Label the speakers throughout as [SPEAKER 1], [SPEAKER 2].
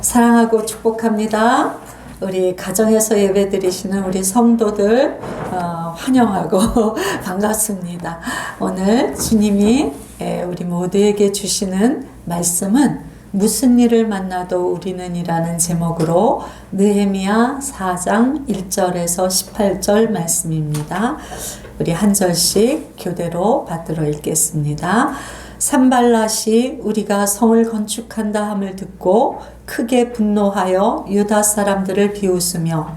[SPEAKER 1] 사랑하고 축복합니다. 우리 가정에서 예배드리시는 우리 성도들 환영하고 반갑습니다. 오늘 주님이 우리 모두에게 주시는 말씀은 무슨 일을 만나도 우리는 이라는 제목으로 느헤미야 4장 1절에서 18절 말씀입니다. 우리 한 절씩 교대로 받들어 읽겠습니다. 산발랏이 우리가 성을 건축한다 함을 듣고 크게 분노하여 유다 사람들을 비웃으며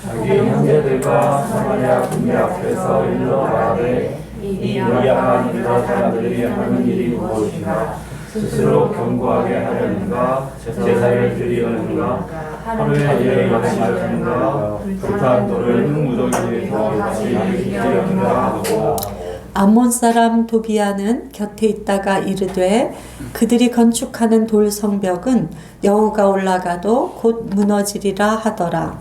[SPEAKER 2] 자기 형제들과 사마리아 군대 앞에서 일러 말하되 이 미약한 유다 사람들이 하는 일이 무엇인가? 스스로 견고하게 하려는가? 제사를 드리려는가? 하루에 일을 마치려는가? 불탄 돌을 흙무더기에서 같이 지키려는가 하고
[SPEAKER 1] 암몬 사람 도비아는 곁에 있다가 이르되 그들이 건축하는 돌 성벽은 여우가 올라가도 곧 무너지리라 하더라.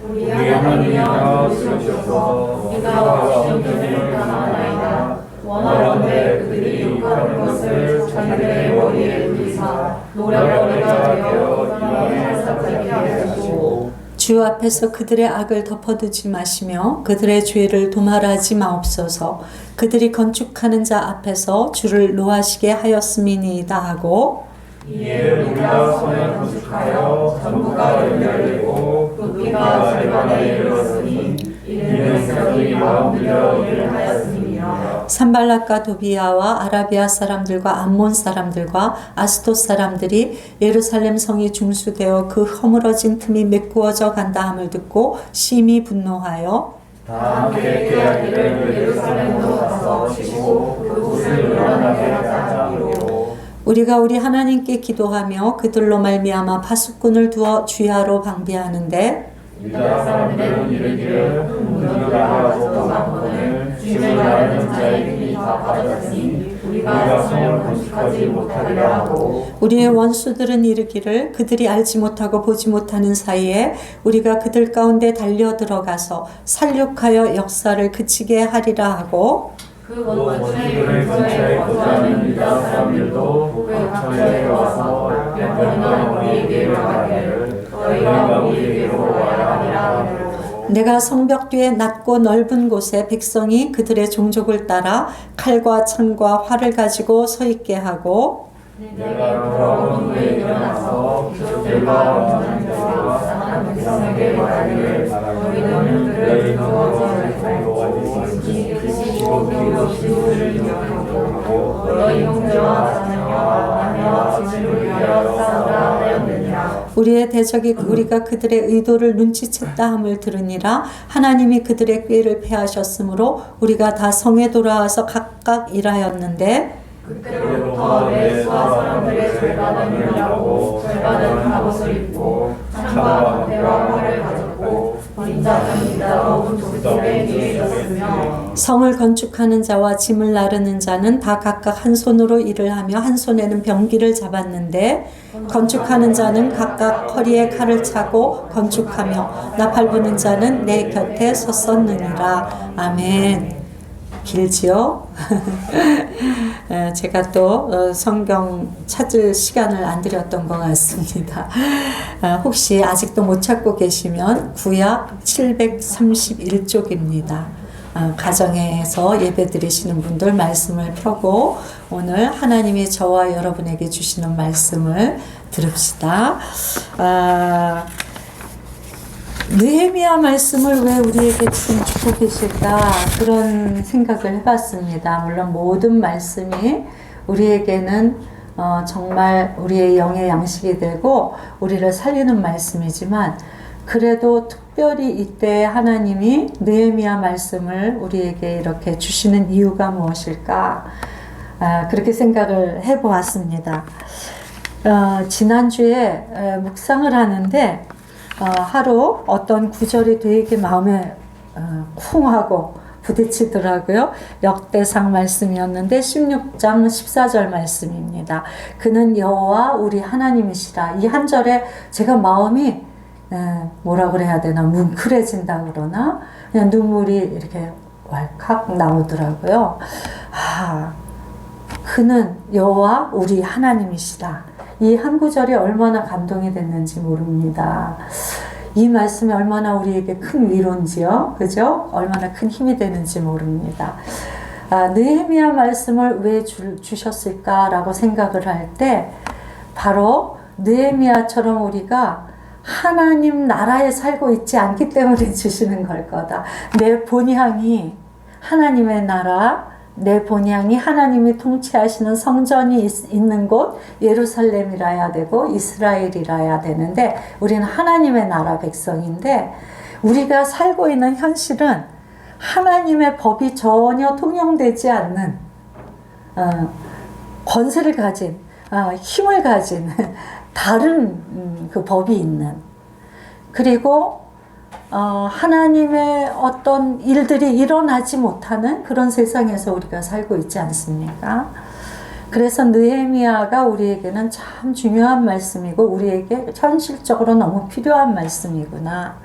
[SPEAKER 2] 우리 하나님이여 쓰시옵소서. 우리가 영전을 당하나이다. 원하건대 그들이 욕하는 것을 자기들의 머리에 불리사 노략거리가 되어 이방에 살게 하시고
[SPEAKER 1] 주 앞에서 그들의 악을 덮어두지 마시며 그들의 죄를 도말하지 마옵소서. 그들이 건축하는 자 앞에서 주를 노하시게 하였음이니이다 하고
[SPEAKER 2] 이에 우리가 성을 건축하여 전부가 연결되고 높이가 절반에 이르렀으니 이는 그들이 마음 들여 일을 하였음이니라.
[SPEAKER 1] 산발랏과 도비아와 아라비아 사람들과 암몬 사람들과 아스돗 사람들이 예루살렘 성이 중수되어 그 허물어진 틈이 메꾸어져 간다 함을 듣고 심히 분노하여
[SPEAKER 2] 다 함께 깨야기를 예루살렘으로 가서 치고 그곳을 요란하게 하자고
[SPEAKER 1] 우리가 우리 하나님께 기도하며 그들로 말미암아 파수꾼을 두어 주야로 방비하는데
[SPEAKER 2] 유다 사람들은 이르기를 우리가 더 많거늘 주를 아는 자의 힘이 다 빠졌으니 우리가 성을 건축하지 못하리라 하고
[SPEAKER 1] 우리의 원수들은 이르기를 그들이 알지 못하고 보지 못하는 사이에 우리가 그들 가운데 달려 들어가서 살육하여 역사를 그치게 하리라 하고
[SPEAKER 2] 그 원수들의 근처에 거주하는 유다 사람들도 그 근처에 와서 몇번이나 우리에게 말하기를 너희가 우리에게로 와야 하리라 하고
[SPEAKER 1] 내가 성벽 뒤에 낮고 넓은 곳에 백성이 그들의 종족을 따라 칼과 창과 활을 가지고 서 있게 하고
[SPEAKER 2] 내가 돌아온 후에 일어나서 기족들과 원장들과 상한 백성에게 말하기를 너희는 그들을 두어서 지키시고 기록시를 인정하고 너희 형제와 자녀와 아내와 집을 위하여 싸우라 하였느니라.
[SPEAKER 1] 우리의 대적이 우리가 그들의 의도를 눈치챘다 함을 들으니라. 하나님이 그들의 꾀를 패하셨으므로 우리가 다 성에 돌아와서 각각 일하였는데
[SPEAKER 2] 그때부터 내 수하 사람들의 절반은 일하고 절반은 갑옷을 입고 창과 방패와 활을 가졌고 인자는 따로 족속에 뒤에 있었으며
[SPEAKER 1] 성을 건축하는 자와 짐을 나르는 자는 다 각각 한 손으로 일을 하며 한 손에는 병기를 잡았는데 건축하는 자는 각각 허리에 칼을 차고 건축하며 나팔 부는 자는 내 곁에 섰었느니라. 아멘. 길지요? 제가 또 성경 찾을 시간을 안 드렸던 것 같습니다. 혹시 아직도 못 찾고 계시면 구약 731쪽입니다. 가정에서 예배 드리시는 분들 말씀을 펴고 오늘 하나님이 저와 여러분에게 주시는 말씀을 들읍시다. 느헤미야 말씀을 왜 우리에게 지금 주고 계실까 그런 생각을 해봤습니다. 물론 모든 말씀이 우리에게는 정말 우리의 영의 양식이 되고 우리를 살리는 말씀이지만 그래도 특별히 이때 하나님이 느헤미야 말씀을 우리에게 이렇게 주시는 이유가 무엇일까 그렇게 생각을 해보았습니다. 지난주에 묵상을 하는데 하루 어떤 구절이 되게 마음에 쿵 하고 부딪히더라고요. 역대상 말씀이었는데 16장 14절 말씀입니다. 그는 여호와 우리 하나님이시라. 이 한 절에 제가 마음이 뭐라 그래야 되나 뭉클해진다 그러나 그냥 눈물이 이렇게 왈칵 나오더라고요. 그는 여호와 우리 하나님이시다. 이 한 구절이 얼마나 감동이 됐는지 모릅니다. 이 말씀이 얼마나 우리에게 큰 위로인지요, 그죠? 얼마나 큰 힘이 되는지 모릅니다. 느헤미야 말씀을 왜 주셨을까라고 생각을 할 때 바로 느헤미야처럼 우리가 하나님 나라에 살고 있지 않기 때문에 주시는 걸 거다. 내 본향이 하나님의 나라, 내 본향이 하나님이 통치하시는 성전이 있는 곳 예루살렘이라야 되고 이스라엘이라야 되는데 우리는 하나님의 나라 백성인데 우리가 살고 있는 현실은 하나님의 법이 전혀 통용되지 않는 권세를 가진 힘을 가진 다른 그 법이 있는 그리고 하나님의 어떤 일들이 일어나지 못하는 그런 세상에서 우리가 살고 있지 않습니까? 그래서 느헤미야가 우리에게는 참 중요한 말씀이고 우리에게 현실적으로 너무 필요한 말씀이구나.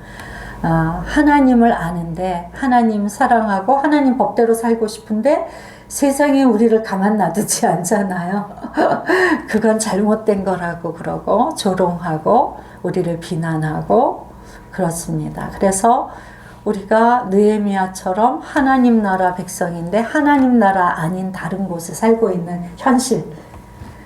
[SPEAKER 1] 하나님을 아는데 하나님 사랑하고 하나님 법대로 살고 싶은데 세상에 우리를 가만 놔두지 않잖아요. 그건 잘못된 거라고 그러고 조롱하고 우리를 비난하고 그렇습니다. 그래서 우리가 느헤미야처럼 하나님 나라 백성인데 하나님 나라 아닌 다른 곳에 살고 있는 현실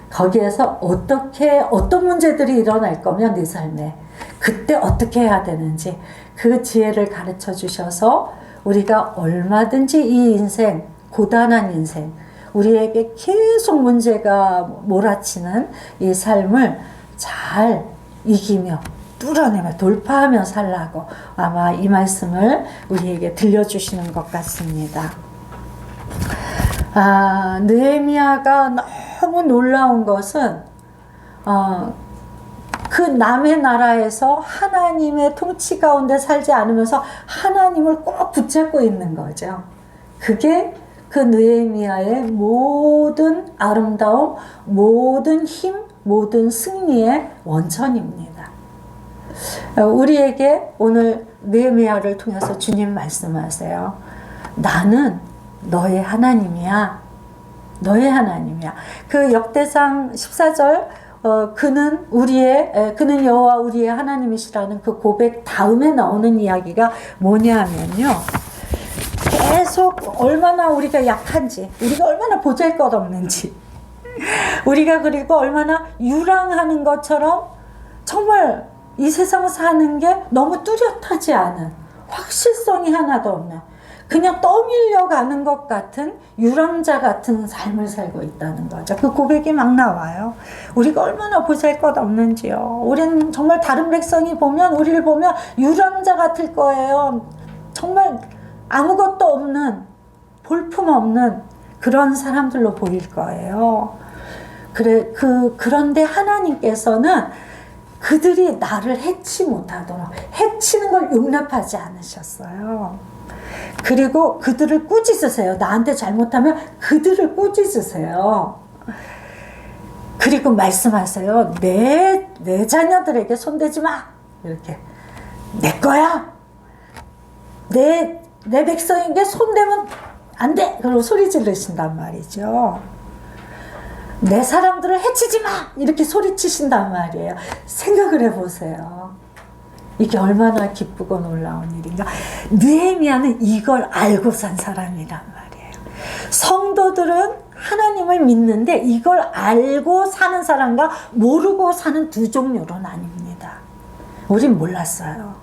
[SPEAKER 1] 거기에서 어떤 문제들이 일어날 거면 내 삶에 그때 어떻게 해야 되는지 그 지혜를 가르쳐 주셔서 우리가 얼마든지 이 인생 고단한 인생 우리에게 계속 문제가 몰아치는 이 삶을 잘 이기며 뚫어내며 돌파하며 살라고 아마 이 말씀을 우리에게 들려주시는 것 같습니다. 느헤미야가 너무 놀라운 것은 그 남의 나라에서 하나님의 통치 가운데 살지 않으면서 하나님을 꼭 붙잡고 있는 거죠. 그게 그 느헤미야의 모든 아름다움, 모든 힘, 모든 승리의 원천입니다. 우리에게 오늘 느헤미야를 통해서 주님 말씀하세요. 나는 너의 하나님이야. 너의 하나님이야. 그 역대상 14절 그는 여호와 우리의 하나님이시라는 그 고백 다음에 나오는 이야기가 뭐냐면요. 계속 얼마나 우리가 약한지, 우리가 얼마나 보잘것없는지, 우리가 그리고 얼마나 유랑하는 것처럼 정말 이 세상 사는 게 너무 뚜렷하지 않은 확실성이 하나도 없는 그냥 떠밀려 가는 것 같은 유랑자 같은 삶을 살고 있다는 거죠. 그 고백이 막 나와요. 우리가 얼마나 보잘것없는지요. 우리는 정말 다른 백성이 보면 우리를 보면 유랑자 같을 거예요. 정말 아무것도 없는 볼품없는 그런 사람들로 보일 거예요. 그런데 하나님께서는 그들이 나를 해치 못하도록 해치는 걸 용납하지 않으셨어요. 그리고 그들을 꾸짖으세요. 나한테 잘못하면 그들을 꾸짖으세요. 그리고 말씀하세요. 내 자녀들에게 손대지 마. 이렇게 내 거야. 내 백성에게 손대면 안 돼. 그러고 소리 지르신단 말이죠. 내 사람들을 해치지 마! 이렇게 소리치신단 말이에요. 생각을 해보세요. 이게 얼마나 기쁘고 놀라운 일인가. 느헤미야는 이걸 알고 산 사람이란 말이에요. 성도들은 하나님을 믿는데 이걸 알고 사는 사람과 모르고 사는 두 종류로 나뉩니다. 우린 몰랐어요.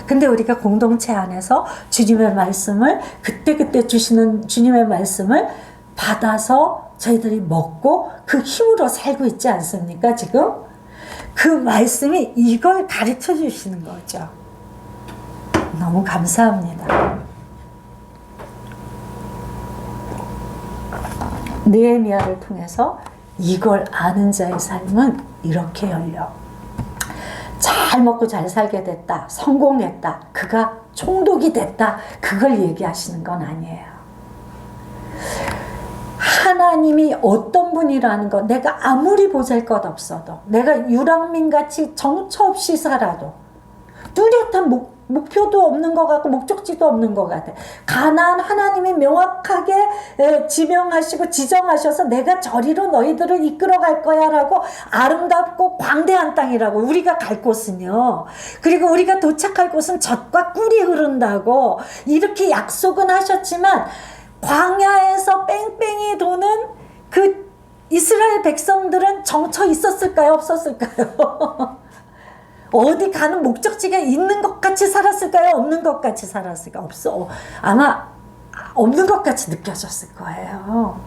[SPEAKER 1] 근데 우리가 공동체 안에서 주님의 말씀을 그때그때 주시는 주님의 말씀을 받아서 저희들이 먹고 그 힘으로 살고 있지 않습니까? 지금 그 말씀이 이걸 가르쳐 주시는 거죠. 너무 감사합니다. 느헤미야를 통해서 이걸 아는 자의 삶은 이렇게 열려. 잘 먹고 잘 살게 됐다. 성공했다. 그가 총독이 됐다. 그걸 얘기하시는 건 아니에요. 하나님이 어떤 분이라는 것, 내가 아무리 보잘것 없어도, 내가 유랑민같이 정처 없이 살아도, 뚜렷한 목표도 없는 것 같고 목적지도 없는 것 같아. 가나안 하나님이 명확하게 지명하시고 지정하셔서 내가 저리로 너희들을 이끌어갈 거야 라고 아름답고 광대한 땅이라고. 우리가 갈 곳은요, 그리고 우리가 도착할 곳은 젖과 꿀이 흐른다고 이렇게 약속은 하셨지만 광야에서 뺑뺑이 도는 그 이스라엘 백성들은 정처 있었을까요? 없었을까요? 어디 가는 목적지가 있는 것 같이 살았을까요? 없는 것 같이 살았을까? 없어. 아마 없는 것 같이 느껴졌을 거예요.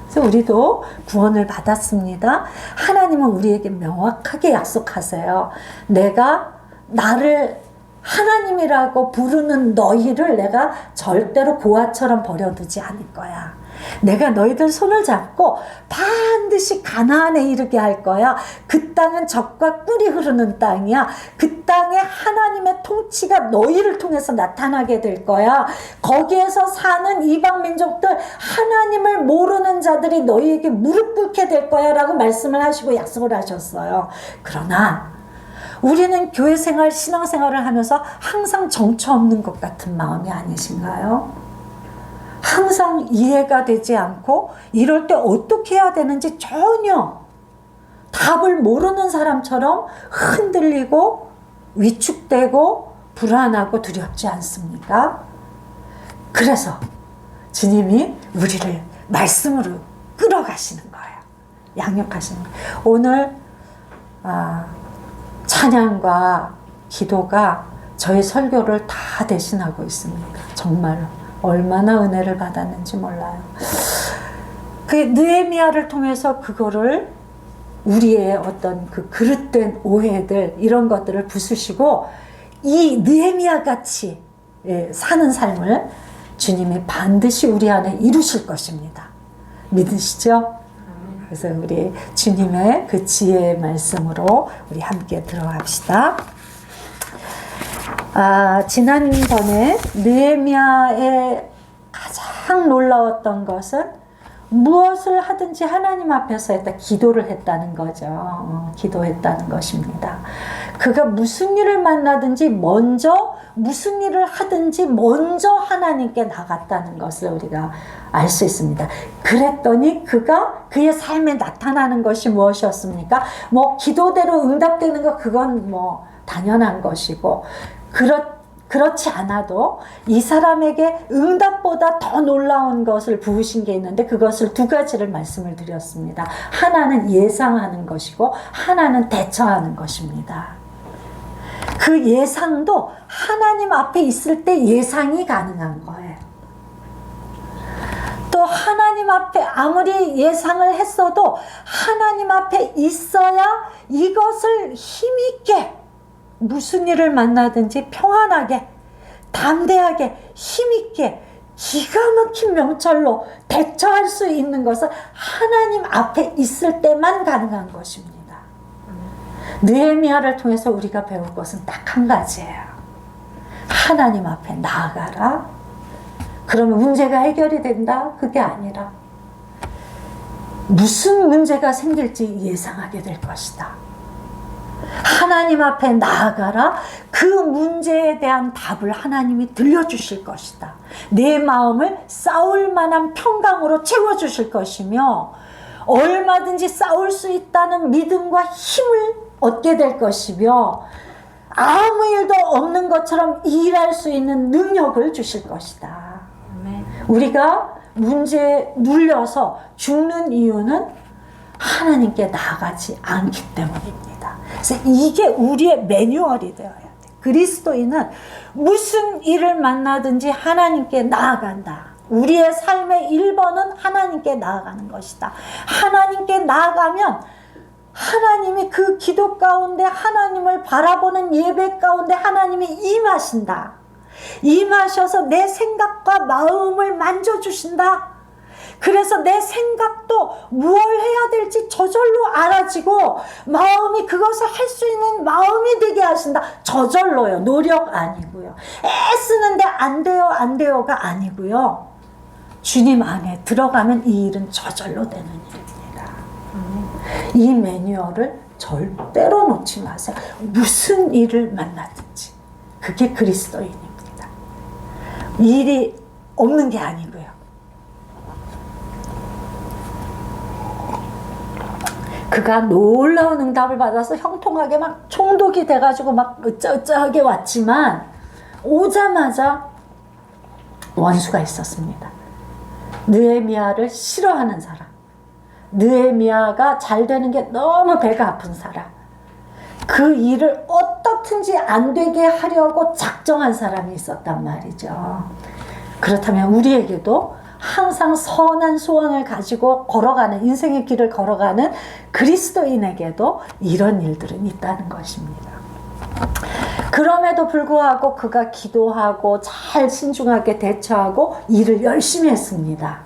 [SPEAKER 1] 그래서 우리도 구원을 받았습니다. 하나님은 우리에게 명확하게 약속하세요. 내가 나를 하나님이라고 부르는 너희를 내가 절대로 고아처럼 버려두지 않을 거야. 내가 너희들 손을 잡고 반드시 가나안에 이르게 할 거야. 그 땅은 젖과 꿀이 흐르는 땅이야. 그 땅에 하나님의 통치가 너희를 통해서 나타나게 될 거야. 거기에서 사는 이방 민족들, 하나님을 모르는 자들이 너희에게 무릎 꿇게 될 거야 라고 말씀을 하시고 약속을 하셨어요. 그러나 우리는 교회 생활, 신앙 생활을 하면서 항상 정처 없는 것 같은 마음이 아니신가요? 항상 이해가 되지 않고 이럴 때 어떻게 해야 되는지 전혀 답을 모르는 사람처럼 흔들리고 위축되고 불안하고 두렵지 않습니까? 그래서 주님이 우리를 말씀으로 끌어가시는 거예요. 양육하시는 거예요. 오늘 찬양과 기도가 저희 설교를 다 대신하고 있습니다. 정말로. 얼마나 은혜를 받았는지 몰라요. 그 느헤미야를 통해서 그거를 우리의 어떤 그 그릇된 오해들 이런 것들을 부수시고 이 느헤미야 같이 사는 삶을 주님이 반드시 우리 안에 이루실 것입니다. 믿으시죠? 그래서 우리 주님의 그 지혜의 말씀으로 우리 함께 들어갑시다. 지난번에 느헤미야의 가장 놀라웠던 것은 무엇을 하든지 하나님 앞에서 기도를 했다는 거죠. 기도했다는 것입니다. 그가 무슨 일을 만나든지 먼저 무슨 일을 하든지 먼저 하나님께 나갔다는 것을 우리가 알 수 있습니다. 그랬더니 그의 삶에 나타나는 것이 무엇이었습니까? 기도대로 응답되는 것, 그건 당연한 것이고, 그렇지 않아도 이 사람에게 응답보다 더 놀라운 것을 부으신 게 있는데 그것을 두 가지를 말씀을 드렸습니다. 하나는 예상하는 것이고 하나는 대처하는 것입니다. 그 예상도 하나님 앞에 있을 때 예상이 가능한 거예요. 또 하나님 앞에 아무리 예상을 했어도 하나님 앞에 있어야 이것을 힘있게 무슨 일을 만나든지 평안하게, 담대하게, 힘있게, 기가 막힌 명철로 대처할 수 있는 것은 하나님 앞에 있을 때만 가능한 것입니다. 느헤미야를 통해서 우리가 배울 것은 딱 한 가지예요. 하나님 앞에 나아가라. 그러면 문제가 해결이 된다? 그게 아니라 무슨 문제가 생길지 예상하게 될 것이다. 하나님 앞에 나아가라. 그 문제에 대한 답을 하나님이 들려주실 것이다. 내 마음을 싸울 만한 평강으로 채워주실 것이며 얼마든지 싸울 수 있다는 믿음과 힘을 얻게 될 것이며 아무 일도 없는 것처럼 일할 수 있는 능력을 주실 것이다. 우리가 문제에 눌려서 죽는 이유는 하나님께 나아가지 않기 때문입니다. 그래서 이게 우리의 매뉴얼이 되어야 돼. 그리스도인은 무슨 일을 만나든지 하나님께 나아간다. 우리의 삶의 1번은 하나님께 나아가는 것이다. 하나님께 나아가면 하나님이 그 기도 가운데 하나님을 바라보는 예배 가운데 하나님이 임하신다. 임하셔서 내 생각과 마음을 만져주신다. 그래서 내 생각도 무엇 해야 될지 저절로 알아지고 마음이 그것을 할 수 있는 마음이 되게 하신다. 저절로요. 노력 아니고요. 애쓰는데 안 돼요, 안 돼요가 아니고요. 주님 안에 들어가면 이 일은 저절로 되는 일입니다. 이 매뉴얼을 절대로 놓지 마세요. 무슨 일을 만나든지.
[SPEAKER 3] 그게 그리스도인입니다. 일이 없는 게 아니고요. 그가 놀라운 응답을 받아서 형통하게 막 총독이 돼가지고 막 으쩌으쩌하게 왔지만 오자마자 원수가 있었습니다. 느헤미야를 싫어하는 사람, 느헤미야가 잘 되는 게 너무 배가 아픈 사람, 그 일을 어떻든지 안 되게 하려고 작정한 사람이 있었단 말이죠. 그렇다면 우리에게도 항상 선한 소원을 가지고 걸어가는, 인생의 길을 걸어가는 그리스도인에게도 이런 일들은 있다는 것입니다. 그럼에도 불구하고 그가 기도하고 잘 신중하게 대처하고 일을 열심히 했습니다.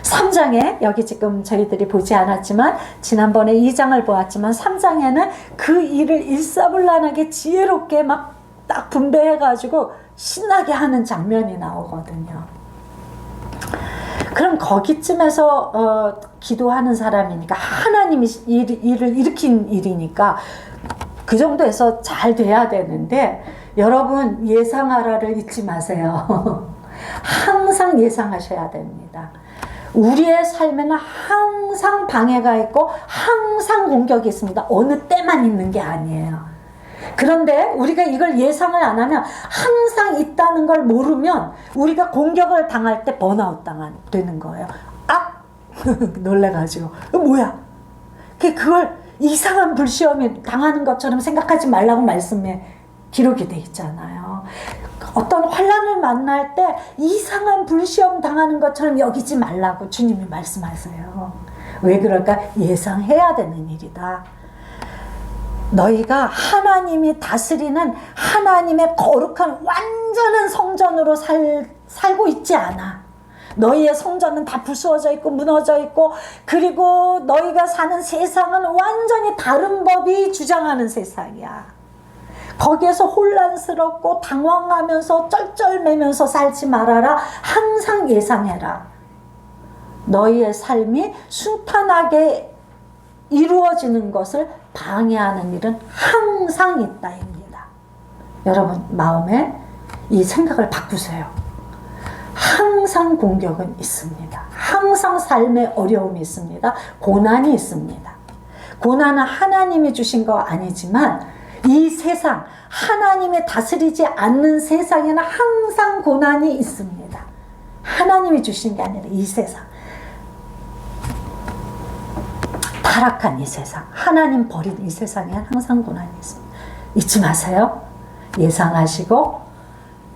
[SPEAKER 3] 3장에, 여기 지금 저희들이 보지 않았지만 지난번에 2장을 보았지만 3장에는 그 일을 일사불란하게 지혜롭게 막 딱 분배해가지고 신나게 하는 장면이 나오거든요. 그럼 거기쯤에서 기도하는 사람이니까 하나님이 일을 일으킨 일이니까 그 정도에서 잘 돼야 되는데, 여러분 예상하라를 잊지 마세요. 항상 예상하셔야 됩니다. 우리의 삶에는 항상 방해가 있고 항상 공격이 있습니다. 어느 때만 있는 게 아니에요. 그런데 우리가 이걸 예상을 안 하면, 항상 있다는 걸 모르면 우리가 공격을 당할 때 번아웃 되는 거예요. 아! 놀래가지고 뭐야? 그걸 이상한 불시험이 당하는 것처럼 생각하지 말라고 말씀에 기록이 돼 있잖아요. 어떤 환난을 만날 때 이상한 불시험 당하는 것처럼 여기지 말라고 주님이 말씀하세요. 왜 그럴까? 예상해야 되는 일이다. 너희가 하나님이 다스리는 하나님의 거룩한 완전한 성전으로 살고 있지 않아. 너희의 성전은 다 부수어져 있고 무너져 있고, 그리고 너희가 사는 세상은 완전히 다른 법이 주장하는 세상이야. 거기에서 혼란스럽고 당황하면서 쩔쩔매면서 살지 말아라. 항상 예상해라. 너희의 삶이 순탄하게 이루어지는 것을 방해하는 일은 항상 있다입니다. 여러분 마음에 이 생각을 바꾸세요. 항상 공격은 있습니다. 항상 삶에 어려움이 있습니다. 고난이 있습니다. 고난은 하나님이 주신 거 아니지만 이 세상, 하나님이 다스리지 않는 세상에는 항상 고난이 있습니다. 하나님이 주신 게 아니라 이 세상, 타락한 이 세상, 하나님 버린 이 세상에 항상 고난이 있습니다. 잊지 마세요. 예상하시고,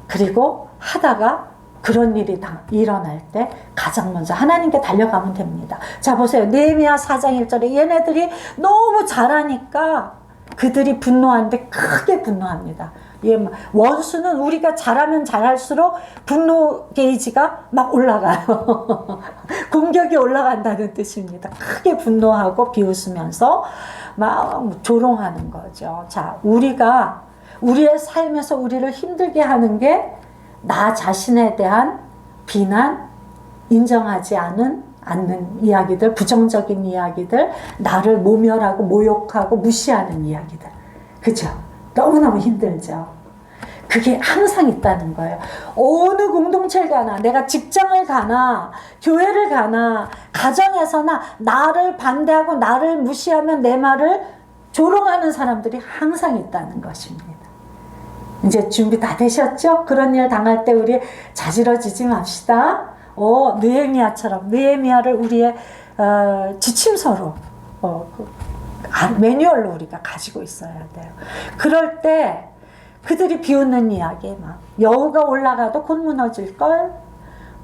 [SPEAKER 3] 그리고 하다가 그런 일이 일어날 때 가장 먼저 하나님께 달려가면 됩니다. 자 보세요. 느헤미야 4장 1절에 얘네들이 너무 잘하니까 그들이 분노하는데 크게 분노합니다. 원수는 우리가 잘하면 잘할수록 분노 게이지가 막 올라가요. 공격이 올라간다는 뜻입니다. 크게 분노하고 비웃으면서 막 조롱하는 거죠. 자, 우리가 우리의 삶에서 우리를 힘들게 하는 게 나 자신에 대한 비난, 인정하지 않는 이야기들, 부정적인 이야기들, 나를 모멸하고 모욕하고 무시하는 이야기들. 그죠? 너무너무 힘들죠. 그게 항상 있다는 거예요. 어느 공동체를 가나, 내가 직장을 가나, 교회를 가나, 가정에서나 나를 반대하고 나를 무시하면 내 말을 조롱하는 사람들이 항상 있다는 것입니다. 이제 준비 다 되셨죠? 그런 일 당할 때 우리 자지러지지 맙시다. 느헤미야처럼, 느헤미야를 우리의 지침서로 매뉴얼로 우리가 가지고 있어야 돼요. 그럴 때 그들이 비웃는 이야기, 막 여우가 올라가도 곧 무너질걸?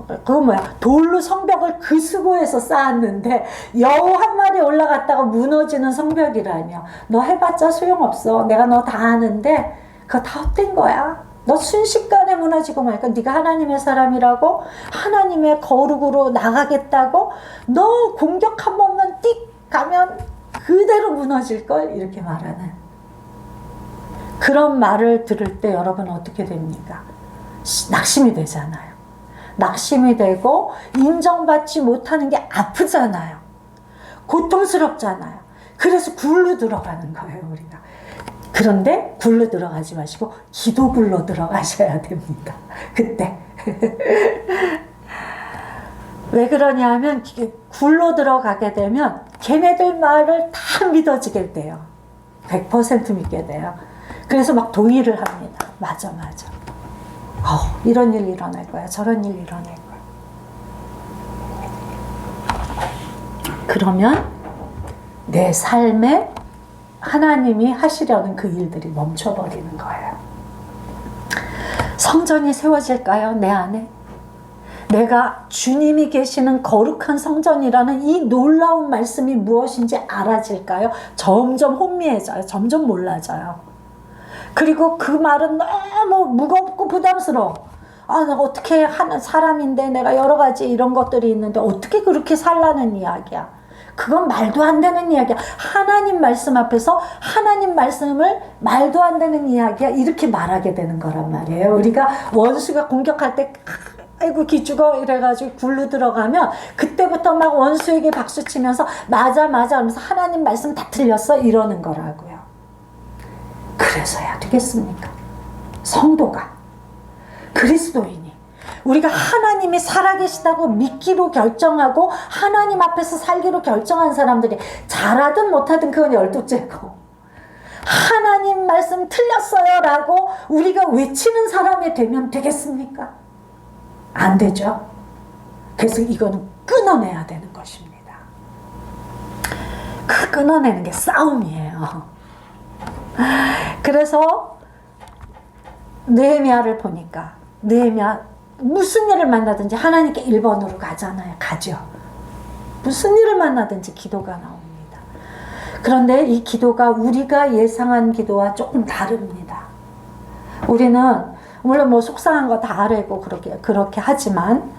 [SPEAKER 3] 그거 뭐야? 돌로 성벽을 그 수고해서 쌓았는데 여우 한 마리 올라갔다가 무너지는 성벽이라뇨. 너 해봤자 소용없어. 내가 너 다 아는데 그거 다 헛된 거야. 너 순식간에 무너지고 말까. 네가 하나님의 사람이라고, 하나님의 거룩으로 나가겠다고, 너 공격 한 번만 띡 가면 그대로 무너질걸? 이렇게 말하는 그런 말을 들을 때 여러분 어떻게 됩니까? 낙심이 되잖아요. 낙심이 되고 인정받지 못하는 게 아프잖아요. 고통스럽잖아요. 그래서 굴로 들어가는 거예요, 우리가. 그런데 굴로 들어가지 마시고 기도굴로 들어가셔야 됩니다. 그때. 왜 그러냐면 굴로 들어가게 되면 걔네들 말을 다 믿어지게 돼요. 100% 믿게 돼요. 그래서 막 동의를 합니다. 맞아. 이런 일 일어날 거야. 저런 일 일어날 거야. 그러면 내 삶에 하나님이 하시려는 그 일들이 멈춰버리는 거예요. 성전이 세워질까요? 내 안에? 내가 주님이 계시는 거룩한 성전이라는 이 놀라운 말씀이 무엇인지 알아질까요? 점점 혼미해져요. 점점 몰라져요. 그리고 그 말은 너무 무겁고 부담스러워. 내가 어떻게 하는 사람인데 내가 여러 가지 이런 것들이 있는데 어떻게 그렇게 살라는 이야기야. 그건 말도 안 되는 이야기야. 하나님 말씀 앞에서 하나님 말씀을 말도 안 되는 이야기야. 이렇게 말하게 되는 거란 말이에요. 우리가 원수가 공격할 때 아이고 기죽어 이래가지고 굴로 들어가면 그때부터 막 원수에게 박수치면서 맞아 하면서 하나님 말씀 다 틀렸어 이러는 거라고요. 그래서야 되겠습니까? 성도가 그리스도인이 우리가 하나님이 살아계시다고 믿기로 결정하고 하나님 앞에서 살기로 결정한 사람들이 잘하든 못하든 그건 열둘째고 하나님 말씀 틀렸어요 라고 우리가 외치는 사람이 되면 되겠습니까? 안 되죠. 그래서 이거는 끊어내야 되는 것입니다. 그 끊어내는 게 싸움이에요. 그래서 느헤미야를 보니까 느헤미야 무슨 일을 만나든지 하나님께 1번으로 가잖아요. 가죠. 무슨 일을 만나든지 기도가 나옵니다. 그런데 이 기도가 우리가 예상한 기도와 조금 다릅니다. 우리는 물론 뭐 속상한 거 다 알고 그렇게 하지만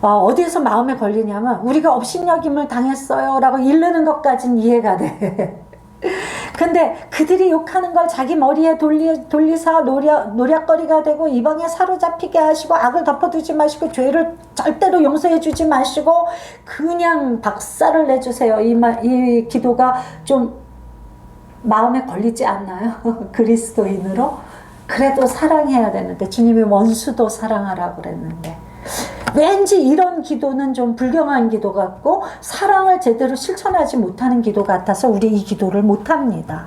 [SPEAKER 3] 어디에서 마음에 걸리냐면 우리가 업신여김을 당했어요 라고 이르는 것까지는 이해가 돼. 근데 그들이 욕하는 걸 자기 머리에 돌리사 노략거리가 되고 이방에 사로잡히게 하시고 악을 덮어두지 마시고 죄를 절대로 용서해 주지 마시고 그냥 박살을 내주세요. 이 기도가 좀 마음에 걸리지 않나요? 그리스도인으로? 그래도 사랑해야 되는데 주님이 원수도 사랑하라고 그랬는데 왠지 이런 기도는 좀 불경한 기도 같고 사랑을 제대로 실천하지 못하는 기도 같아서 우리 이 기도를 못합니다.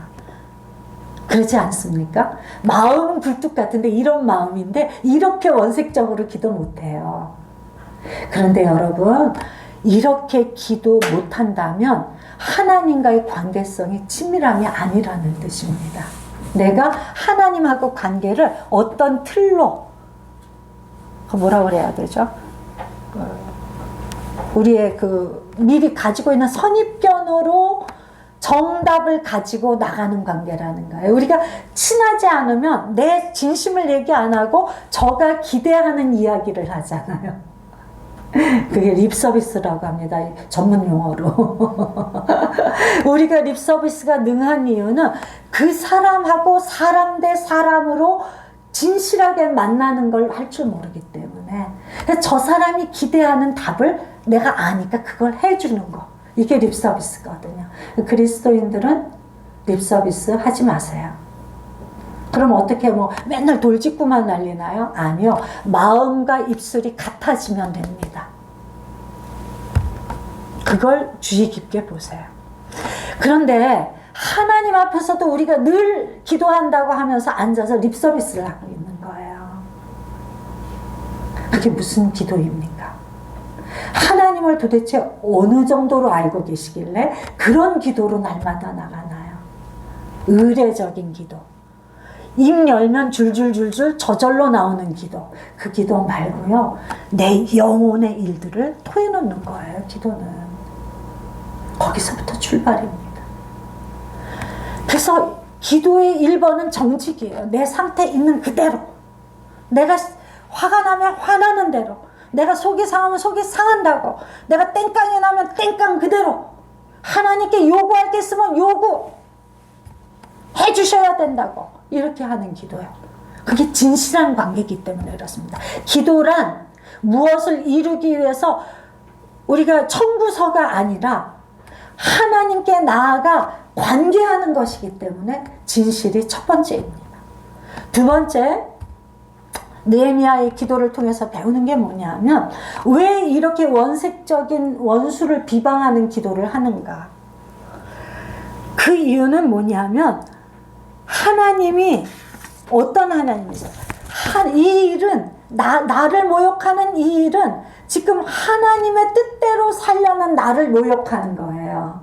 [SPEAKER 3] 그렇지 않습니까? 마음은 굴뚝 같은데 이런 마음인데 이렇게 원색적으로 기도 못해요. 그런데 여러분 이렇게 기도 못한다면 하나님과의 관계성이 친밀함이 아니라는 뜻입니다. 내가 하나님하고 관계를 어떤 틀로 뭐라 그래야 되죠? 우리의 미리 가지고 있는 선입견으로 정답을 가지고 나가는 관계라는 거예요. 우리가 친하지 않으면 내 진심을 얘기 안 하고 저가 기대하는 이야기를 하잖아요. 그게 립서비스라고 합니다. 전문 용어로. 우리가 립서비스가 능한 이유는 그 사람하고 사람 대 사람으로 진실하게 만나는 걸 할 줄 모르기 때문에 저 사람이 기대하는 답을 내가 아니까 그걸 해주는 거. 이게 립서비스거든요. 그리스도인들은 립서비스 하지 마세요. 그럼 어떻게 맨날 돌직구만 날리나요? 아니요. 마음과 입술이 같아지면 됩니다. 그걸 주의 깊게 보세요. 그런데 하나님 앞에서도 우리가 늘 기도한다고 하면서 앉아서 립서비스를 하고 있는 거예요. 그게 무슨 기도입니까? 하나님을 도대체 어느 정도로 알고 계시길래 그런 기도로 날마다 나가나요? 의례적인 기도. 입 열면 줄줄줄줄 저절로 나오는 기도. 그 기도 말고요. 내 영혼의 일들을 토해놓는 거예요. 기도는. 거기서부터 출발입니다. 그래서 기도의 1번은 정직이에요. 내 상태 있는 그대로. 내가 화가 나면 화나는 대로. 내가 속이 상하면 속이 상한다고. 내가 땡깡이 나면 땡깡 그대로. 하나님께 요구할 게 있으면 요구 해주셔야 된다고. 이렇게 하는 기도예요. 그게 진실한 관계이기 때문에 그렇습니다. 기도란 무엇을 이루기 위해서 우리가 청구서가 아니라 하나님께 나아가 관계하는 것이기 때문에 진실이 첫 번째입니다. 두 번째, 느헤미야의 기도를 통해서 배우는 게 뭐냐면 왜 이렇게 원색적인 원수를 비방하는 기도를 하는가? 그 이유는 뭐냐면 하나님이 어떤 하나님이세요? 이 일은 나를 모욕하는 이 일은 지금 하나님의 뜻대로 살려는 나를 모욕하는 거예요.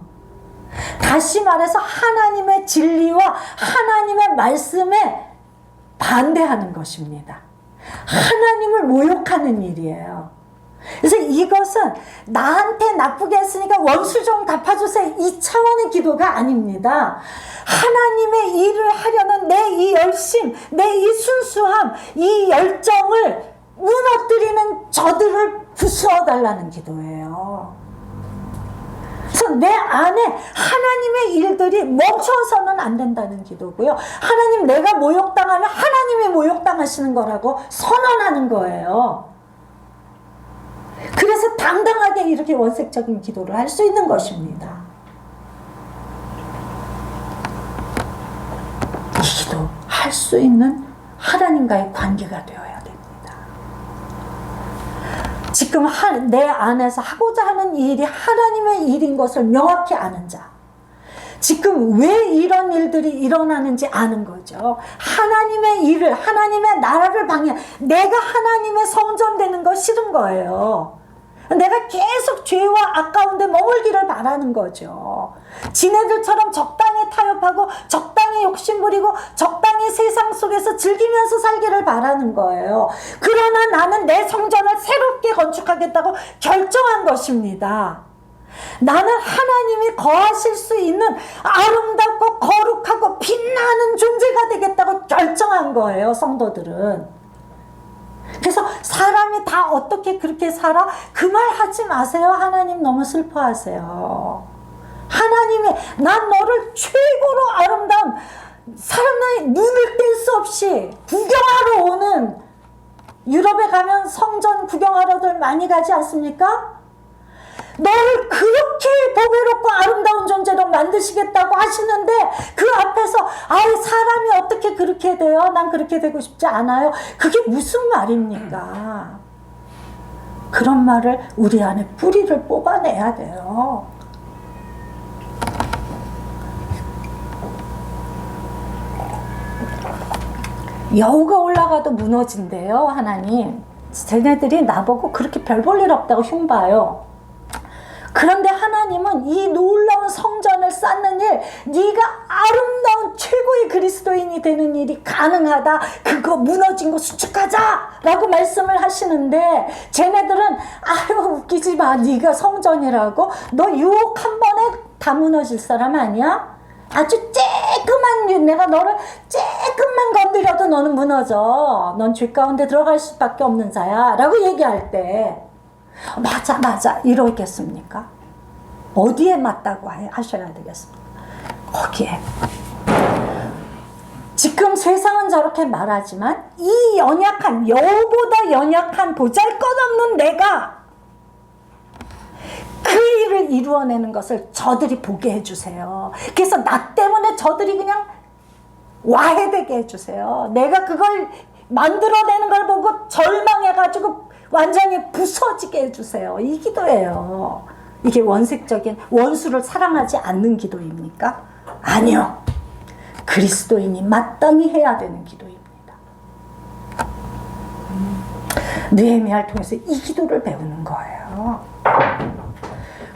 [SPEAKER 3] 다시 말해서 하나님의 진리와 하나님의 말씀에 반대하는 것입니다. 하나님을 모욕하는 일이에요. 그래서 이것은 나한테 나쁘게 했으니까 원수 좀 갚아주세요, 이 차원의 기도가 아닙니다. 하나님의 일을 하려는 내 이 열심, 내 이 순수함, 이 열정을 무너뜨리는 저들을 부수어달라는 기도예요. 그래서 내 안에 하나님의 일들이 멈춰서는 안 된다는 기도고요. 하나님, 내가 모욕당하면 하나님이 모욕당하시는 거라고 선언하는 거예요. 그래서 당당하게 이렇게 원색적인 기도를 할 수 있는 것입니다. 이 기도 할 수 있는 하나님과의 관계가 되어야 됩니다. 지금 내 안에서 하고자 하는 일이 하나님의 일인 것을 명확히 아는 자, 지금 왜 이런 일들이 일어나는지 아는 거죠. 하나님의 일을, 하나님의 나라를 방해, 내가 하나님의 성전되는 거 싫은 거예요. 내가 계속 죄와 악가운데 머물기를 바라는 거죠. 지네들처럼 적당히 타협하고 적당히 욕심부리고 적당히 세상 속에서 즐기면서 살기를 바라는 거예요. 그러나 나는 내 성전을 새롭게 건축하겠다고 결정한 것입니다. 나는 하나님이 거하실 수 있는 아름답고 거룩하고 빛나는 존재가 되겠다고 결정한 거예요, 성도들은. 그래서 사람이 다 어떻게 그렇게 살아? 그 말 하지 마세요. 하나님 너무 슬퍼하세요. 하나님이 난 너를 최고로 아름다운, 사람들이 눈을 뗄 수 없이 구경하러 오는, 유럽에 가면 성전 구경하러들 많이 가지 않습니까? 너를 그렇게 보배롭고 아름다운 존재로 만드시겠다고 하시는데 그 앞에서 아이, 사람이 어떻게 그렇게 돼요? 난 그렇게 되고 싶지 않아요. 그게 무슨 말입니까? 그런 말을 우리 안에 뿌리를 뽑아내야 돼요. 여우가 올라가도 무너진대요, 하나님. 쟤네들이 나보고 그렇게 별 볼 일 없다고 흉봐요. 그런데 하나님은 이 놀라운 성전을 쌓는 일, 네가 아름다운 최고의 그리스도인이 되는 일이 가능하다, 그거 무너진 거 수축하자 라고 말씀을 하시는데, 쟤네들은 아유 웃기지 마, 네가 성전이라고? 너 유혹 한 번에 다 무너질 사람 아니야? 아주 쬐끔한, 내가 너를 쬐끔만 건드려도 너는 무너져, 넌 죄 가운데 들어갈 수밖에 없는 자야 라고 얘기할 때 맞아 이러겠습니까? 어디에 맞다고 하셔야 되겠습니까? 거기에. 지금 세상은 저렇게 말하지만 이 연약한, 여우보다 연약한 보잘것없는 내가 그 일을 이루어내는 것을 저들이 보게 해주세요. 그래서 나 때문에 저들이 그냥 와해되게 해주세요. 내가 그걸 만들어내는 걸 보고 절망해가지고 완전히 부서지게 해주세요. 이 기도예요. 이게 원색적인 원수를 사랑하지 않는 기도입니까? 아니요. 그리스도인이 마땅히 해야 되는 기도입니다. 느헤미야를 통해서 이 기도를 배우는 거예요.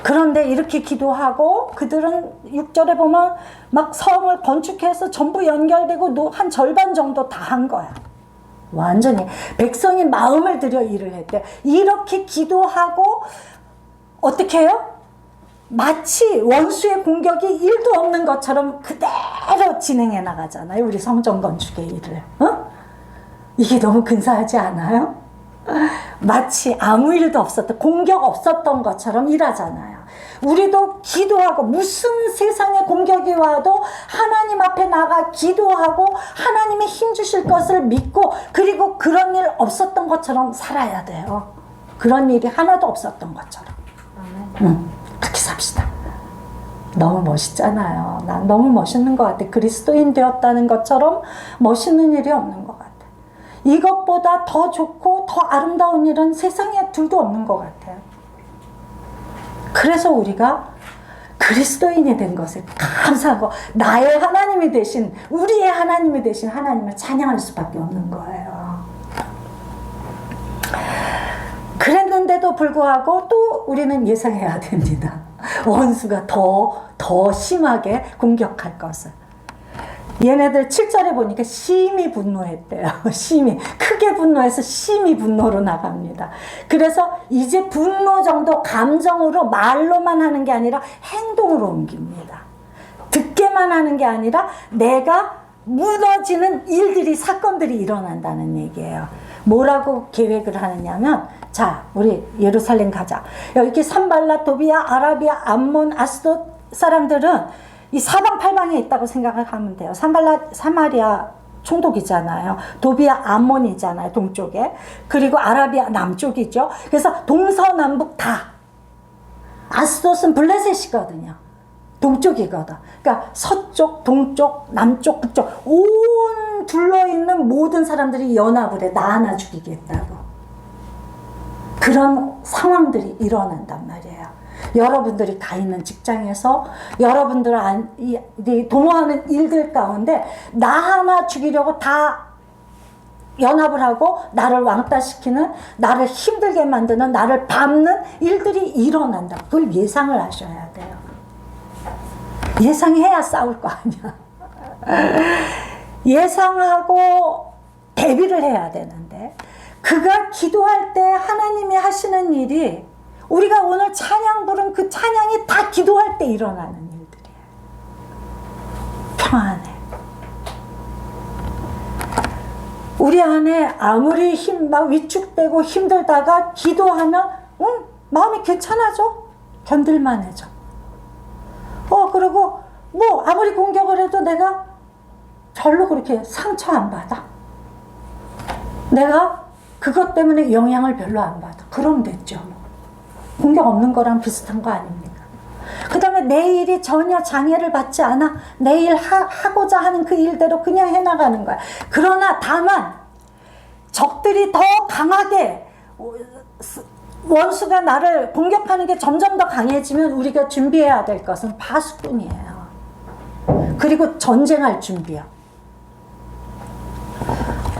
[SPEAKER 3] 그런데 이렇게 기도하고 그들은 6절에 보면 막 성을 건축해서 전부 연결되고 한 절반 정도 다 한 거야. 완전히 백성이 마음을 들여 일을 했대. 이렇게 기도하고 어떻게 해요? 마치 원수의 공격이 1도 없는 것처럼 그대로 진행해 나가잖아요, 우리 성전 건축의 일을. 이게 너무 근사하지 않아요? 마치 아무 일도 없었던, 공격 없었던 것처럼 일하잖아요. 우리도 기도하고 무슨 세상의 공격이 와도 하나님 앞에 나가 기도하고 하나님이 힘 주실 것을 믿고, 그리고 그런 일 없었던 것처럼 살아야 돼요. 그런 일이 하나도 없었던 것처럼. 그렇게 삽시다. 너무 멋있잖아요. 난 너무 멋있는 것 같아. 그리스도인 되었다는 것처럼 멋있는 일이 없는 것 같아. 이것보다 더 좋고 더 아름다운 일은 세상에 둘도 없는 것 같아요. 그래서 우리가 그리스도인이 된 것에 감사하고 나의 하나님이 되신, 우리의 하나님이 되신 하나님을 찬양할 수밖에 없는 거예요. 그랬는데도 불구하고 또 우리는 예상해야 됩니다. 원수가 더 심하게 공격할 것을. 얘네들 7절에 보니까 심히 분노했대요. 심히. 크게 분노해서 심히 분노로 나갑니다. 그래서 이제 분노 정도 감정으로 말로만 하는 게 아니라 행동으로 옮깁니다. 듣게만 하는 게 아니라 내가 무너지는 일들이, 사건들이 일어난다는 얘기예요. 뭐라고 계획을 하느냐면, 자, 우리 예루살렘 가자. 여기 산발라, 도비아, 아라비아, 암몬, 아스돗 사람들은 이 사방팔방에 있다고 생각을 하면 돼요. 산발라, 사마리아 총독이잖아요. 도비아, 암몬이잖아요, 동쪽에. 그리고 아라비아 남쪽이죠. 그래서 동서남북 다. 아스돗은 블레셋이거든요. 동쪽이거든. 그러니까 서쪽, 동쪽, 남쪽, 북쪽 온 둘러있는 모든 사람들이 연합을 해. 나 하나 죽이겠다고. 그런 상황들이 일어난단 말이에요. 여러분들이 가 있는 직장에서 여러분들이 도모하는 일들 가운데 나 하나 죽이려고 다 연합을 하고 나를 왕따시키는, 나를 힘들게 만드는, 나를 밟는 일들이 일어난다. 그걸 예상을 하셔야 돼요. 예상해야 싸울 거 아니야. 예상하고 대비를 해야 되는데, 그가 기도할 때 하나님이 하시는 일이 우리가 오늘 찬양 부른 그 찬양이 다 기도할 때 일어나는 일들이에요. 평안해. 우리 안에 아무리 막 위축되고 힘들다가 기도하면 마음이 괜찮아져. 견딜만해져. 그리고 뭐 아무리 공격을 해도 내가 별로 그렇게 상처 안 받아. 내가 그것 때문에 영향을 별로 안 받아. 그럼 됐죠. 공격 없는 거랑 비슷한 거 아닙니까? 그 다음에 내 일이 전혀 장애를 받지 않아. 내 일 하고자 하는 그 일대로 그냥 해나가는 거야. 그러나 다만 적들이 더 강하게, 원수가 나를 공격하는 게 점점 더 강해지면 우리가 준비해야 될 것은 파수꾼이에요. 그리고 전쟁할 준비요.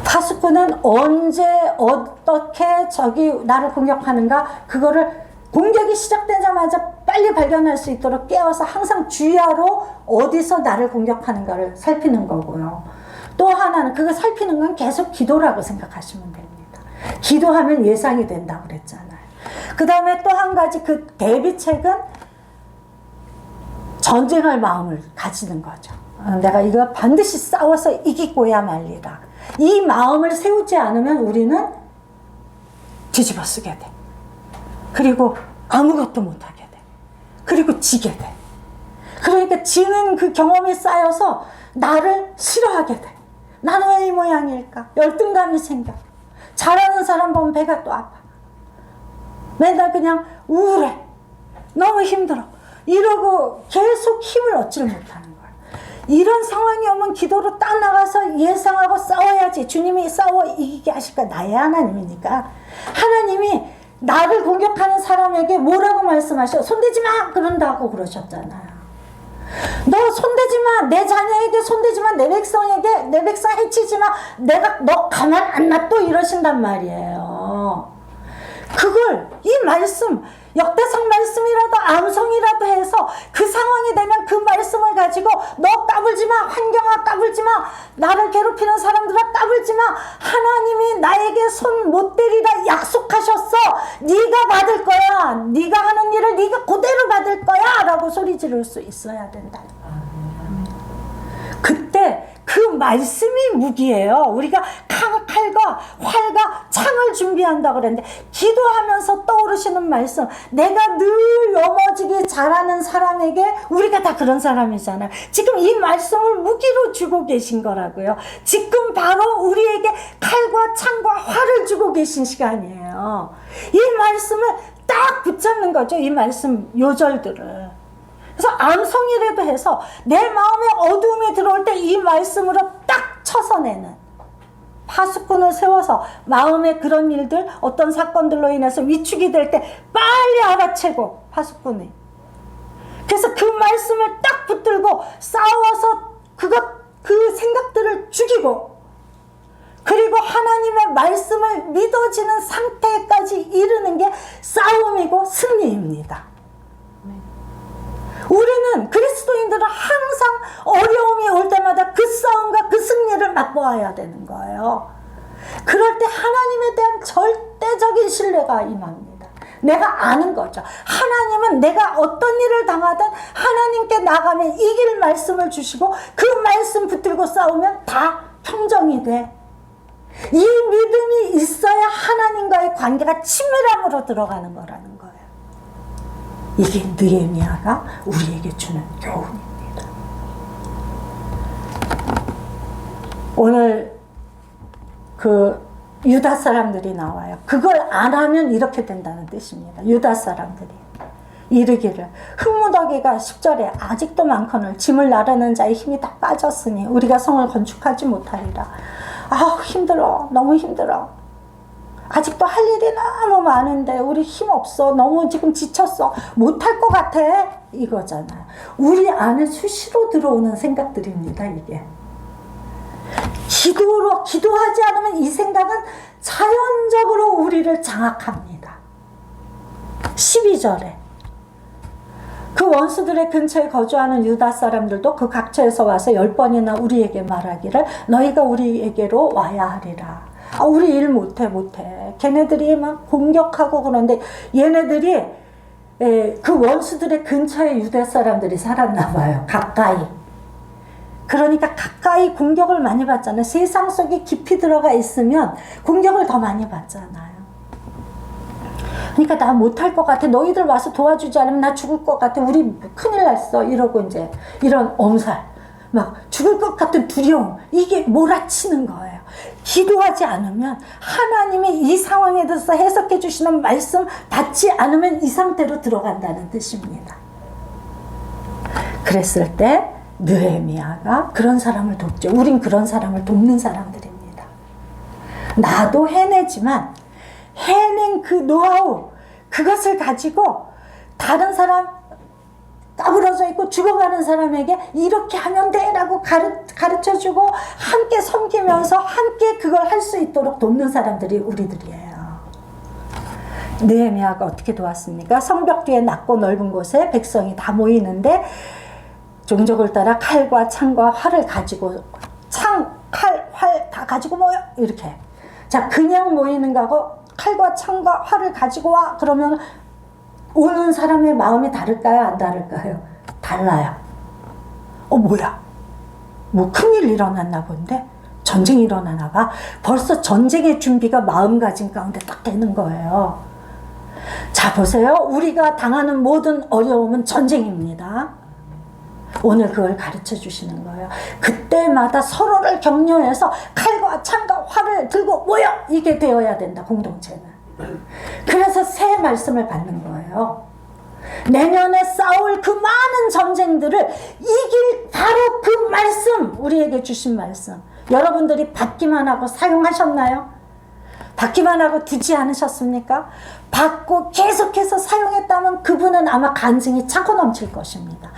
[SPEAKER 3] 파수꾼은 언제 어떻게 적이 나를 공격하는가, 그거를 공격이 시작되자마자 빨리 발견할 수 있도록 깨워서 항상 주야로 어디서 나를 공격하는가를 살피는 거고요. 또 하나는 그거 살피는 건 계속 기도라고 생각하시면 됩니다. 기도하면 예상이 된다고 그랬잖아요. 그 다음에 또 한 가지 그 대비책은 전쟁할 마음을 가지는 거죠. 내가 이거 반드시 싸워서 이기고야 말리라. 이 마음을 세우지 않으면 우리는 뒤집어 쓰게 돼. 그리고 아무것도 못하게 돼. 그리고 지게 돼. 그러니까 지는 그 경험이 쌓여서 나를 싫어하게 돼. 나는 왜 이 모양일까? 열등감이 생겨. 잘하는 사람 보면 배가 또 아파. 맨날 그냥 우울해. 너무 힘들어. 이러고 계속 힘을 얻지를 못하는 거야. 이런 상황이 오면 기도로 딱 나가서 예상하고 싸워야지. 주님이 싸워 이기게 하실까? 나의 하나님이니까. 하나님이 나를 공격하는 사람에게 뭐라고 말씀하셔? 손대지 마! 그런다고 그러셨잖아요. 너 손대지 마! 내 자녀에게 손대지 마! 내 백성에게, 내 백성 해치지 마! 내가 너 가만 안 놔둬! 이러신단 말이에요. 그걸, 이 말씀, 역대상 말씀이라도 암송이라도 해서 그 상황이 되면 그 말씀을 가지고 너 까불지 마, 환경아 까불지 마, 나를 괴롭히는 사람들아 까불지 마, 하나님이 나에게 손 못 대리라 약속하셨어. 네가 받을 거야. 네가 하는 일을 네가 그대로 받을 거야 라고 소리 지를 수 있어야 된다. 그때 그 말씀이 무기예요. 우리가 칼과 활과 창을 준비한다고 그랬는데, 기도하면서 떠오르시는 말씀, 내가 늘 넘어지기 잘하는 사람에게, 우리가 다 그런 사람이잖아요. 지금 이 말씀을 무기로 주고 계신 거라고요. 지금 바로 우리에게 칼과 창과 활을 주고 계신 시간이에요. 이 말씀을 딱 붙잡는 거죠. 이 말씀 요절들을. 그래서 암송이라도 해서 내 마음에 어둠이 들어올 때 이 말씀으로 딱 쳐서내는, 파수꾼을 세워서 마음에 그런 일들, 어떤 사건들로 인해서 위축이 될 때 빨리 알아채고, 파수꾼이. 그래서 그 말씀을 딱 붙들고 싸워서 그 생각들을 죽이고, 그리고 하나님의 말씀을 믿어지는 상태까지 이르는 게 싸움이고 승리입니다. 우리는, 그리스도인들은 항상 어려움이 올 때마다 그 싸움과 그 승리를 맛보아야 되는 거예요. 그럴 때 하나님에 대한 절대적인 신뢰가 임합니다. 내가 아는 거죠. 하나님은 내가 어떤 일을 당하든 하나님께 나가면 이길 말씀을 주시고, 그 말씀 붙들고 싸우면 다 평정이 돼. 이 믿음이 있어야 하나님과의 관계가 친밀함으로 들어가는 거라는 거예요. 이게 느헤미야가 우리에게 주는 교훈입니다. 오늘 그 유다 사람들이 나와요. 그걸 안 하면 이렇게 된다는 뜻입니다. 유다 사람들이 이르기를, 흙무더기가 10절에 아직도 많거늘 짐을 나르는 자의 힘이 다 빠졌으니 우리가 성을 건축하지 못하리라. 아우 힘들어, 너무 힘들어. 아직도 할 일이 너무 많은데 우리 힘 없어, 너무 지금 지쳤어, 못할 것 같아, 이거잖아요. 우리 안에 수시로 들어오는 생각들입니다. 이게 기도하지 않으면 이 생각은 자연적으로 우리를 장악합니다. 12절에 그 원수들의 근처에 거주하는 유다 사람들도 그 각처에서 와서 10번이나 우리에게 말하기를 너희가 우리에게로 와야 하리라. 아, 우리 일 못해. 걔네들이 막 공격하고 그러는데, 얘네들이 그 원수들의 근처에 유다 사람들이 살았나 봐요. 가까이. 그러니까 가까이 공격을 많이 받잖아요. 세상 속에 깊이 들어가 있으면 공격을 더 많이 받잖아요. 그러니까 나 못할 것 같아, 너희들 와서 도와주지 않으면 나 죽을 것 같아, 우리 큰일 났어, 이러고 이제 이런 엄살, 막 죽을 것 같은 두려움, 이게 몰아치는 거예요. 기도하지 않으면, 하나님이 이 상황에 대해서 해석해 주시는 말씀 받지 않으면 이 상태로 들어간다는 뜻입니다. 그랬을 때 느헤미야가 그런 사람을 돕죠. 우린 그런 사람을 돕는 사람들입니다. 나도 해내지만 해낸 그 노하우, 그것을 가지고 다른 사람, 까부러져 있고 죽어가는 사람에게 이렇게 하면 돼 라고 가르쳐주고 함께 섬기면서 함께 그걸 할 수 있도록 돕는 사람들이 우리들이에요. 느헤미야가 어떻게 도왔습니까? 성벽 뒤에 낮고 넓은 곳에 백성이 다 모이는데 종족을 따라 칼과 창과 활을 가지고, 활 다 가지고 모여, 이렇게. 자, 그냥 모이는 거하고 칼과 창과 활을 가지고 와, 그러면 오는 사람의 마음이 다를까요? 안 다를까요? 달라요. 뭐야? 뭐 큰일 일어났나 본데? 전쟁이 일어나나 봐. 벌써 전쟁의 준비가 마음가짐 가운데 딱 되는 거예요. 자, 보세요. 우리가 당하는 모든 어려움은 전쟁입니다. 오늘 그걸 가르쳐 주시는 거예요. 그때마다 서로를 격려해서 칼과 창과 활을 들고 모여! 이게 되어야 된다, 공동체는. 그래서 새 말씀을 받는 거예요. 내년에 싸울 그 많은 전쟁들을 이길 바로 그 말씀, 우리에게 주신 말씀. 여러분들이 받기만 하고 사용하셨나요? 받기만 하고 두지 않으셨습니까? 받고 계속해서 사용했다면 그분은 아마 간증이 차고 넘칠 것입니다.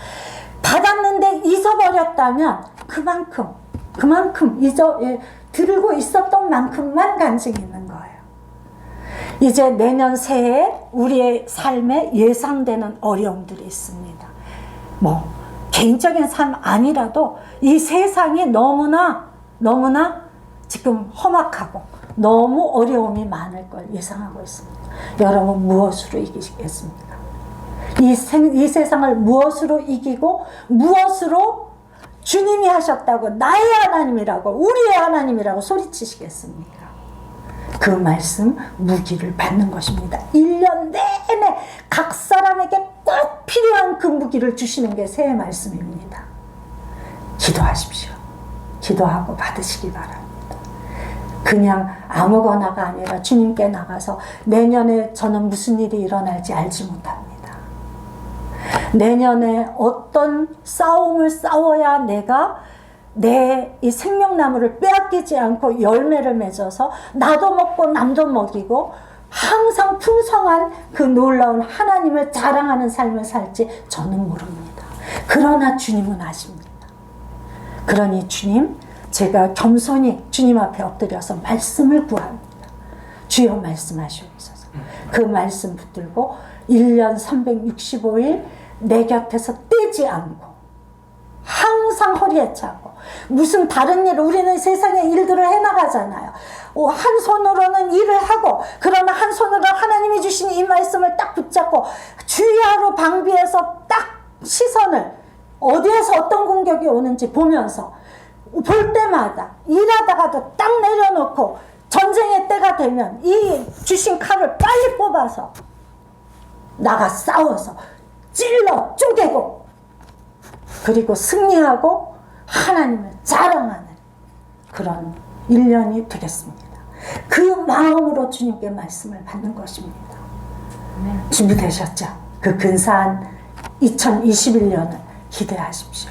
[SPEAKER 3] 받았는데 잊어버렸다면 그만큼 들고 있었던 만큼만 간증이 있는 거예요. 이제 내년 새해 우리의 삶에 예상되는 어려움들이 있습니다. 뭐 개인적인 삶 아니라도 이 세상이 너무나 지금 험악하고 너무 어려움이 많을 걸 예상하고 있습니다. 여러분 무엇으로 이기시겠습니까? 이 세상을 무엇으로 이기고 무엇으로 주님이 하셨다고, 나의 하나님이라고, 우리의 하나님이라고 소리치시겠습니까? 그 말씀 무기를 받는 것입니다. 1년 내내 각 사람에게 꼭 필요한 그 무기를 주시는 게 새해 말씀입니다. 기도하십시오. 기도하고 받으시기 바랍니다. 그냥 아무거나가 아니라 주님께 나가서 내년에 저는 무슨 일이 일어날지 알지 못합니다. 내년에 어떤 싸움을 싸워야 내가 내 이 생명나무를 빼앗기지 않고 열매를 맺어서 나도 먹고 남도 먹이고 항상 풍성한 그 놀라운 하나님을 자랑하는 삶을 살지 저는 모릅니다. 그러나 주님은 아십니다. 그러니 주님, 제가 겸손히 주님 앞에 엎드려서 말씀을 구합니다. 주여 말씀하시옵소서. 그 말씀 붙들고 1년 365일 내 곁에서 떼지 않고 항상 허리에 차고 무슨 다른 일, 우리는 세상의 일들을 해나가잖아요. 한 손으로는 일을 하고 그러나 한 손으로 하나님이 주신 이 말씀을 딱 붙잡고 주야로 방비해서 딱 시선을 어디에서 어떤 공격이 오는지 보면서 볼 때마다 일하다가도 딱 내려놓고 전쟁의 때가 되면 이 주신 칼을 빨리 뽑아서 나가 싸워서 찔러 쪼개고 그리고 승리하고 하나님을 자랑하는 그런 1년이 되겠습니다. 그 마음으로 주님께 말씀을 받는 것입니다. 준비되셨죠? 그 근사한 2021년을 기대하십시오.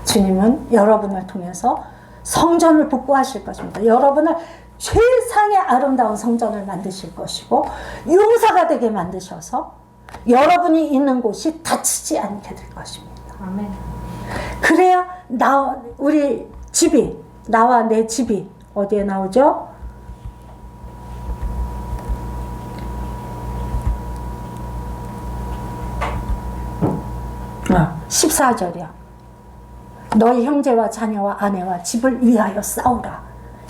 [SPEAKER 3] 주님은 여러분을 통해서 성전을 복구하실 것입니다. 여러분을 세상의 아름다운 성전을 만드실 것이고 용사가 되게 만드셔서 여러분이 있는 곳이 다치지 않게 될 것입니다.
[SPEAKER 2] 아멘.
[SPEAKER 3] 그래야 우리 집이, 나와 내 집이 어디에 나오죠? 14절이야. 너희 형제와 자녀와 아내와 집을 위하여 싸우라.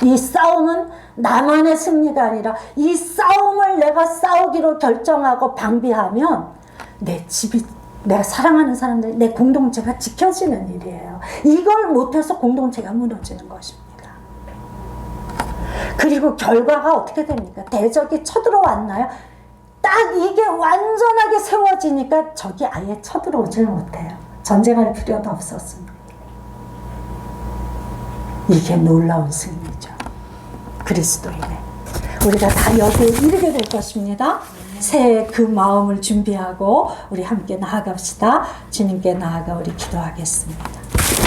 [SPEAKER 3] 이 싸움은 나만의 승리가 아니라 이 싸움을 내가 싸우기로 결정하고 방비하면 내 집이, 내가 사랑하는 사람들, 내 공동체가 지켜지는 일이에요. 이걸 못해서 공동체가 무너지는 것입니다. 그리고 결과가 어떻게 됩니까? 대적이 쳐들어왔나요? 딱 이게 완전하게 세워지니까 적이 아예 쳐들어오질 못해요. 전쟁할 필요도 없었습니다. 이게 놀라운 승리죠. 그리스도인의. 우리가 다 여기에 이르게 될 것입니다. 새해 그 마음을 준비하고 우리 함께 나아갑시다. 주님께 나아가 우리 기도하겠습니다.